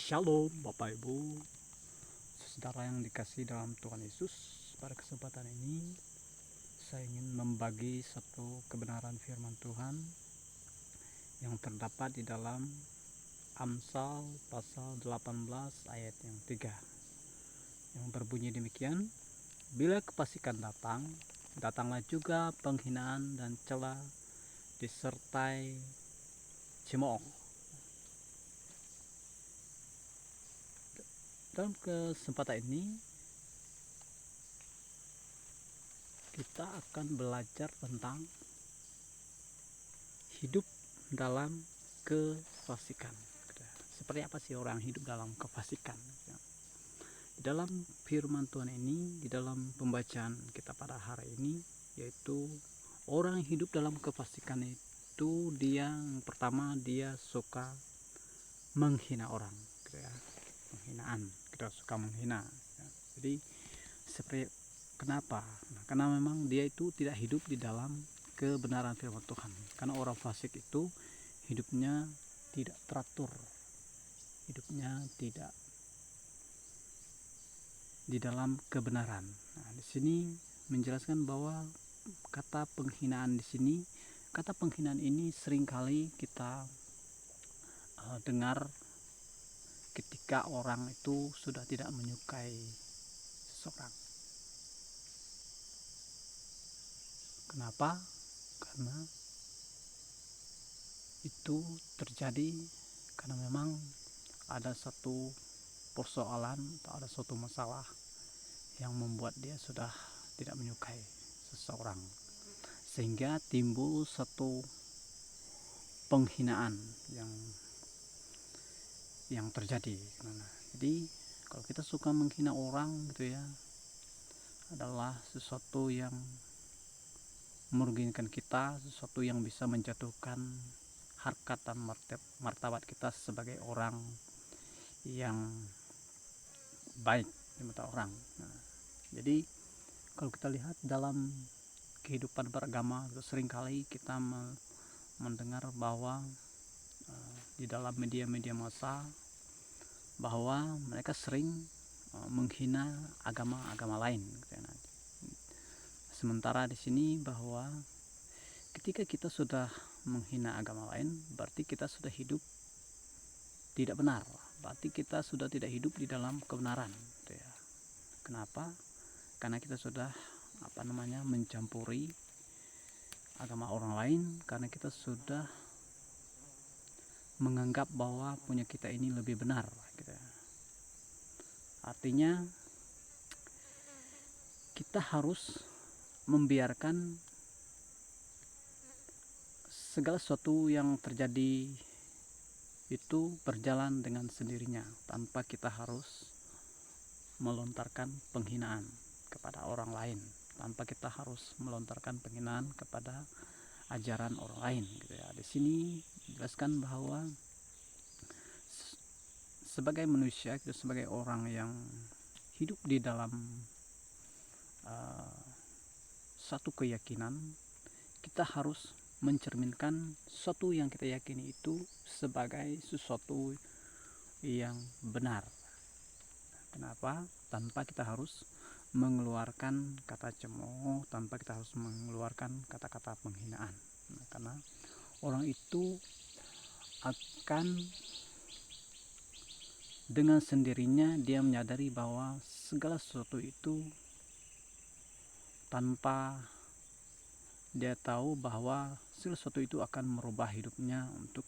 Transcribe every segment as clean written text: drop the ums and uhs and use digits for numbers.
Shalom Bapak Ibu, saudara yang dikasih dalam Tuhan Yesus. Pada kesempatan ini saya ingin membagi satu kebenaran firman Tuhan yang terdapat di dalam Amsal pasal 18 ayat yang 3, yang berbunyi demikian: bila kefasikan datang, datanglah juga penghinaan dan cela disertai cemooh. Dalam kesempatan ini kita akan belajar tentang hidup dalam kefasikan. Seperti apa sih orang hidup dalam kefasikan? Di dalam firman Tuhan ini, di dalam pembacaan kita pada hari ini, yaitu orang hidup dalam kefasikan itu yang pertama, dia suka menghina orang, penghinaan, kita suka menghina. Jadi seperti kenapa? Karena memang dia itu tidak hidup di dalam kebenaran firman Tuhan. Karena orang fasik itu hidupnya tidak teratur, hidupnya tidak di dalam kebenaran. Nah, di sini menjelaskan bahwa kata penghinaan di sini, kata penghinaan ini seringkali kita dengar ketika orang itu sudah tidak menyukai seseorang. Kenapa? Karena itu terjadi karena memang ada satu persoalan atau ada suatu masalah yang membuat dia sudah tidak menyukai seseorang, sehingga timbul satu penghinaan yang terjadi. Jadi kalau kita suka menghina orang gitu ya, adalah sesuatu yang merugikan kita, sesuatu yang bisa menjatuhkan harkat dan martabat kita sebagai orang yang baik di mata orang. Jadi kalau kita lihat dalam kehidupan beragama, seringkali kita mendengar bahwa di dalam media-media massa bahwa mereka sering menghina agama-agama lain. Sementara di sini bahwa ketika kita sudah menghina agama lain, berarti kita sudah hidup tidak benar, berarti kita sudah tidak hidup di dalam kebenaran. Kenapa? Karena kita sudah mencampuri agama orang lain, karena kita sudah menganggap bahwa punya kita ini lebih benar. Artinya kita harus membiarkan segala sesuatu yang terjadi itu berjalan dengan sendirinya, tanpa kita harus melontarkan penghinaan kepada orang lain, tanpa kita harus melontarkan penghinaan kepada ajaran orang lain. Di sini dijelaskan bahwa sebagai manusia, kita sebagai orang yang hidup di dalam satu keyakinan, kita harus mencerminkan sesuatu yang kita yakini itu sebagai sesuatu yang benar. Kenapa? Tanpa kita harus mengeluarkan kata cemooh, tanpa kita harus mengeluarkan kata-kata penghinaan. Karena orang itu akan dengan sendirinya dia menyadari bahwa segala sesuatu itu, tanpa dia tahu bahwa segala sesuatu itu akan merubah hidupnya untuk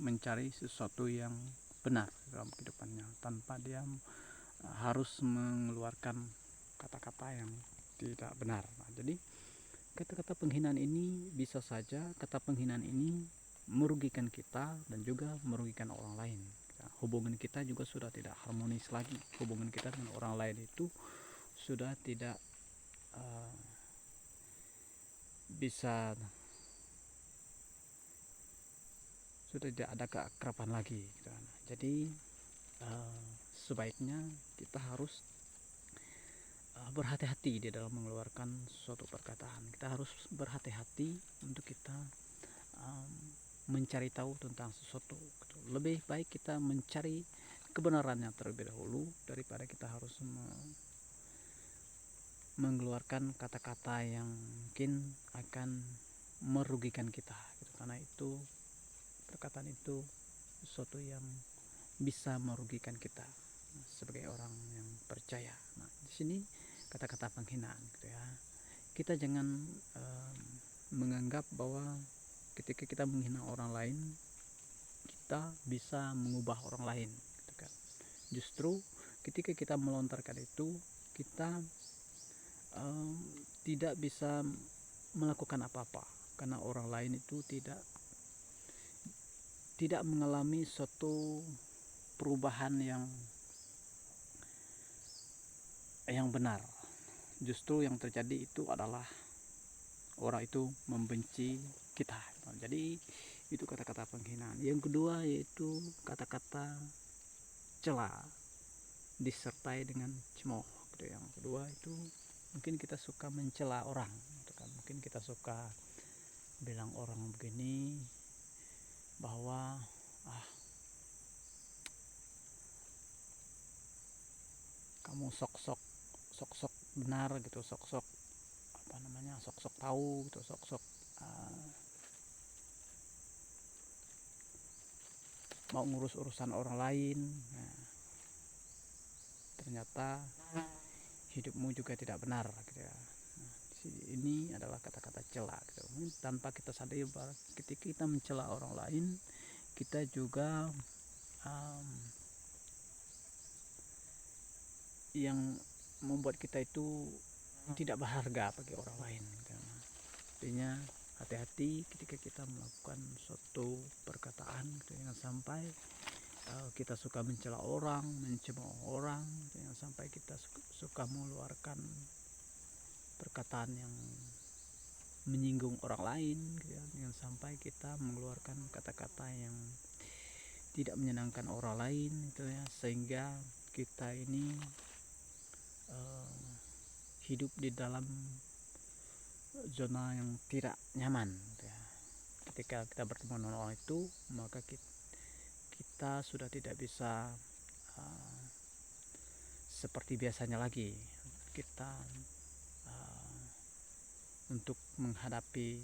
mencari sesuatu yang benar dalam kehidupannya, tanpa dia harus mengeluarkan kata-kata yang tidak benar. Jadi kata-kata penghinaan ini, bisa saja kata penghinaan ini merugikan kita dan juga merugikan orang lain. Hubungan kita juga sudah tidak harmonis lagi. Hubungan kita dengan orang lain itu sudah tidak sudah tidak ada keakraban lagi. Jadi sebaiknya kita harus berhati-hati di dalam mengeluarkan suatu perkataan. Kita harus berhati-hati untuk kita mencari tahu tentang sesuatu. Lebih baik kita mencari kebenarannya terlebih dahulu daripada kita harus mengeluarkan kata-kata yang mungkin akan merugikan kita gitu. Karena itu perkataan itu sesuatu yang bisa merugikan kita sebagai orang yang percaya. Nah, di sini kata-kata penghinaan gitu ya. Kita jangan menganggap bahwa ketika kita menghina orang lain kita bisa mengubah orang lain gitu kan. Justru ketika kita melontarkan itu kita tidak bisa melakukan apa-apa karena orang lain itu tidak mengalami suatu perubahan yang benar. Justru yang terjadi itu adalah orang itu membenci kita. Jadi itu kata-kata penghinaan. Yang kedua yaitu kata-kata cela disertai dengan cemooh gitu. Yang kedua itu mungkin kita suka mencela orang gitu kan. Mungkin kita suka bilang orang begini bahwa kamu sok-sok benar gitu, sok-sok tahu gitu, sok-sok mau ngurus urusan orang lain. Nah, ternyata hidupmu juga tidak benar gitu ya. Nah, ini adalah kata-kata cela gitu. Tanpa kita sadari bahwa ketika kita mencela orang lain kita juga yang membuat kita itu tidak berharga bagi orang lain gitu. Artinya hati-hati ketika kita melakukan suatu perkataan gitu. Jangan sampai kita suka mencela orang, mencemooh orang, jangan sampai kita suka mengeluarkan perkataan yang menyinggung orang lain gitu ya. Jangan sampai kita mengeluarkan kata-kata yang tidak menyenangkan orang lain gitu ya, sehingga kita ini hidup di dalam zona yang tidak nyaman gitu ya. Ketika kita bertemu dengan orang itu maka kita sudah tidak bisa seperti biasanya lagi kita untuk menghadapi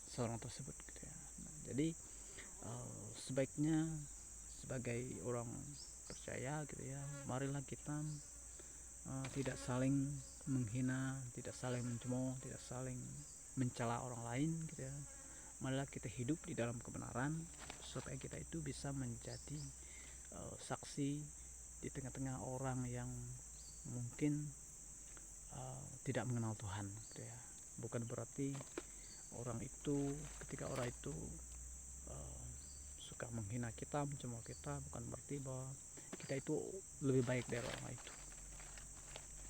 seorang tersebut gitu ya. Nah, jadi sebaiknya sebagai orang percaya gitu ya, marilah kita tidak saling menghina, tidak saling mencemooh, tidak saling mencela orang lain gitu ya. Marilah kita hidup di dalam kebenaran supaya kita itu bisa menjadi saksi di tengah-tengah orang yang mungkin tidak mengenal Tuhan gitu ya. Bukan berarti ketika orang itu suka menghina kita, mencemooh kita, bukan berarti bahwa kita itu lebih baik dari orang itu.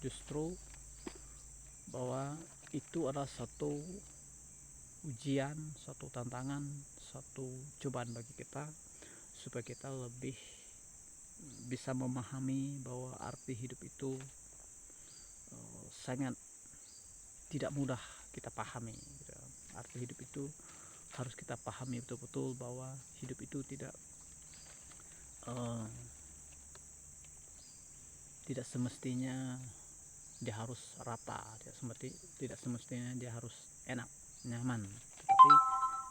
Justru bahwa itu adalah satu ujian, satu tantangan, satu cobaan bagi kita supaya kita lebih bisa memahami bahwa arti hidup itu sangat tidak mudah kita pahami gitu. Arti hidup itu harus kita pahami betul-betul bahwa hidup itu tidak semestinya dia harus rata, tidak semestinya dia harus enak, nyaman. Tetapi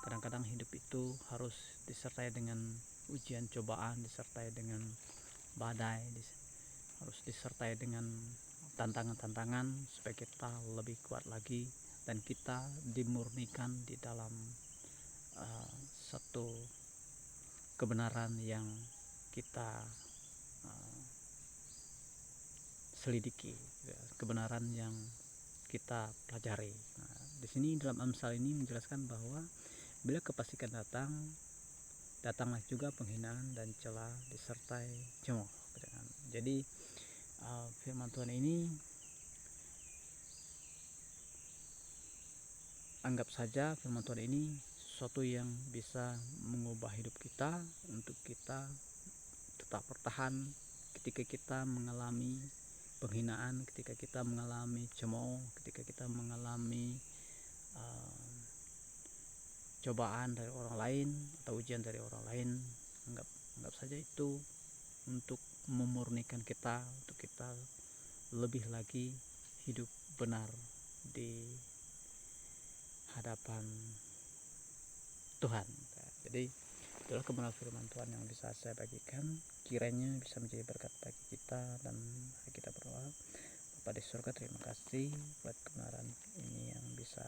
kadang-kadang hidup itu harus disertai dengan ujian cobaan, disertai dengan badai, harus disertai dengan tantangan-tantangan supaya kita lebih kuat lagi dan kita dimurnikan di dalam satu kebenaran yang kita selidiki, kebenaran yang kita pelajari. Nah, di sini dalam Amsal ini menjelaskan bahwa bila kefasikan datanglah juga penghinaan dan cela disertai cemooh. Jadi firman Tuhan ini anggap saja firman Tuhan ini sesuatu yang bisa mengubah hidup kita untuk kita tetap bertahan ketika kita mengalami penghinaan, ketika kita mengalami cemooh, ketika kita mengalami cobaan dari orang lain atau ujian dari orang lain. Anggap saja itu untuk memurnikan kita, untuk kita lebih lagi hidup benar di hadapan Tuhan. Nah, jadi itulah kebenaran firman Tuhan yang bisa saya bagikan, kiranya bisa menjadi berkat bagi kita. Dan mari kita berdoa. Bapa di surga, terima kasih buat kebenaran ini yang bisa